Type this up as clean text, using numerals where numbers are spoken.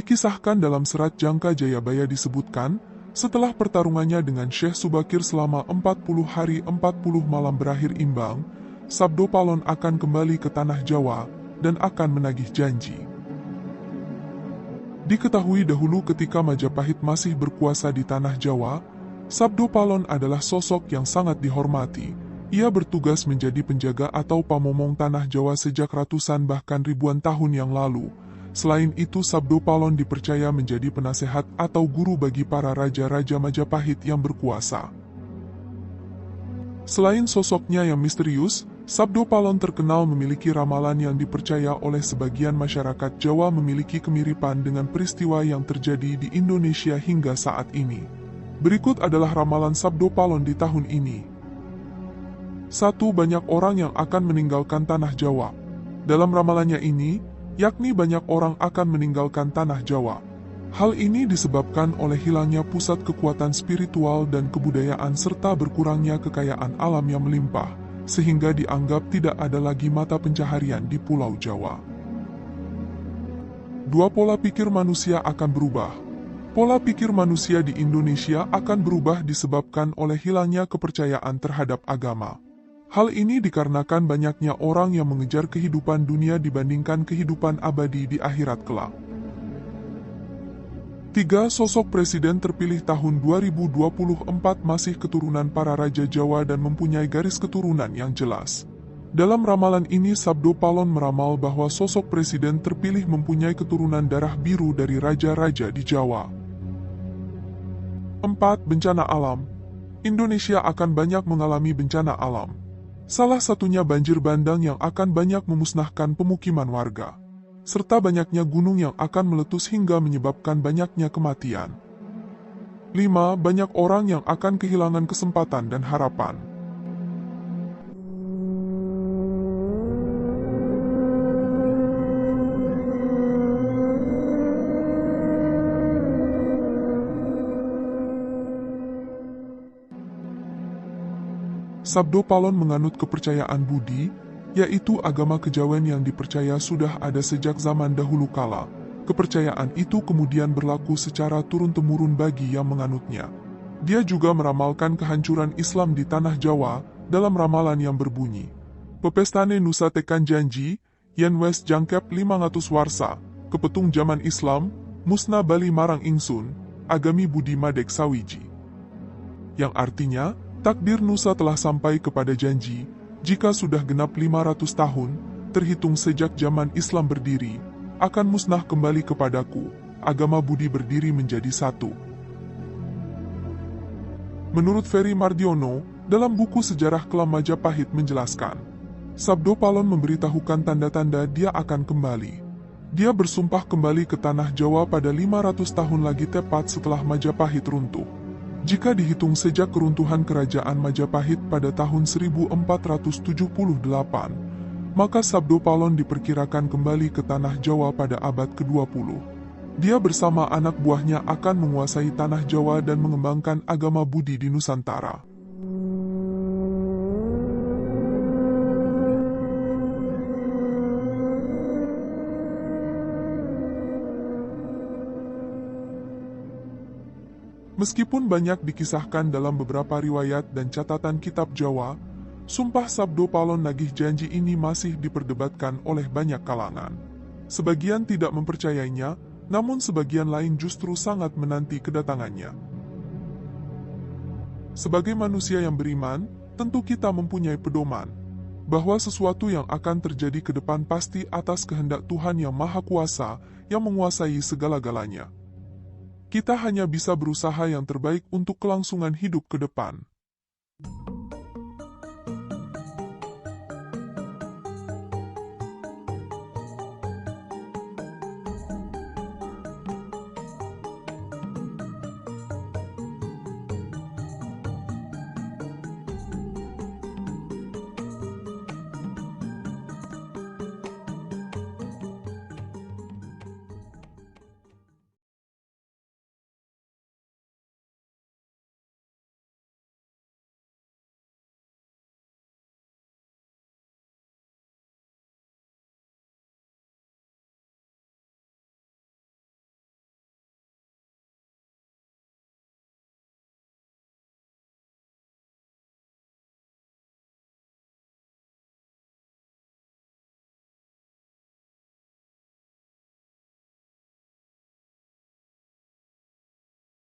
Dikisahkan dalam serat Jangka Jayabaya disebutkan, setelah pertarungannya dengan Syekh Subakir selama 40 hari 40 malam berakhir imbang, Sabdo Palon akan kembali ke tanah Jawa dan akan menagih janji. Diketahui dahulu ketika Majapahit masih berkuasa di tanah Jawa, Sabdo Palon adalah sosok yang sangat dihormati. Ia bertugas menjadi penjaga atau pamomong tanah Jawa sejak ratusan bahkan ribuan tahun yang lalu. Selain itu, Sabdo Palon dipercaya menjadi penasehat atau guru bagi para raja-raja Majapahit yang berkuasa. Selain sosoknya yang misterius, Sabdo Palon terkenal memiliki ramalan yang dipercaya oleh sebagian masyarakat Jawa memiliki kemiripan dengan peristiwa yang terjadi di Indonesia hingga saat ini. Berikut adalah ramalan Sabdo Palon di tahun ini. 1. Banyak orang yang akan meninggalkan tanah Jawa. Dalam ramalannya ini, yakni banyak orang akan meninggalkan tanah Jawa. Hal ini disebabkan oleh hilangnya pusat kekuatan spiritual dan kebudayaan serta berkurangnya kekayaan alam yang melimpah, sehingga dianggap tidak ada lagi mata pencaharian di Pulau Jawa. 2. Pola pikir manusia akan berubah. Pola pikir manusia di Indonesia akan berubah disebabkan oleh hilangnya kepercayaan terhadap agama. Hal ini dikarenakan banyaknya orang yang mengejar kehidupan dunia dibandingkan kehidupan abadi di akhirat kelak. 3. Sosok presiden terpilih tahun 2024 masih keturunan para raja Jawa dan mempunyai garis keturunan yang jelas. Dalam ramalan ini, Sabdo Palon meramal bahwa sosok presiden terpilih mempunyai keturunan darah biru dari raja-raja di Jawa. 4. Bencana alam. Indonesia akan banyak mengalami bencana alam. Salah satunya banjir bandang yang akan banyak memusnahkan pemukiman warga, serta banyaknya gunung yang akan meletus hingga menyebabkan banyaknya kematian. 5. Banyak orang yang akan kehilangan kesempatan dan harapan. Sabdo Palon menganut kepercayaan Budi, yaitu agama kejawen yang dipercaya sudah ada sejak zaman dahulu kala. Kepercayaan itu kemudian berlaku secara turun-temurun bagi yang menganutnya. Dia juga meramalkan kehancuran Islam di tanah Jawa dalam ramalan yang berbunyi, Pepestane Nusa tekan janji, yen wes jangkep 500 warsa, kepetung zaman Islam, musna bali marang ingsun, agami Budi madek sawiji. Yang artinya, takdir Nusa telah sampai kepada janji, jika sudah genap 500 tahun, terhitung sejak zaman Islam berdiri, akan musnah kembali kepadaku, agama Budi berdiri menjadi satu. Menurut Ferry Mardiono, dalam buku Sejarah Kelam Majapahit menjelaskan, Sabdo Palon memberitahukan tanda-tanda dia akan kembali. Dia bersumpah kembali ke tanah Jawa pada 500 tahun lagi tepat setelah Majapahit runtuh. Jika dihitung sejak keruntuhan kerajaan Majapahit pada tahun 1478, maka Sabdo Palon diperkirakan kembali ke tanah Jawa pada abad ke-20. Dia bersama anak buahnya akan menguasai tanah Jawa dan mengembangkan agama Budi di Nusantara. Meskipun banyak dikisahkan dalam beberapa riwayat dan catatan kitab Jawa, sumpah Sabdo Palon nagih janji ini masih diperdebatkan oleh banyak kalangan. Sebagian tidak mempercayainya, namun sebagian lain justru sangat menanti kedatangannya. Sebagai manusia yang beriman, tentu kita mempunyai pedoman bahwa sesuatu yang akan terjadi ke depan pasti atas kehendak Tuhan yang Maha Kuasa yang menguasai segala-galanya. Kita hanya bisa berusaha yang terbaik untuk kelangsungan hidup ke depan.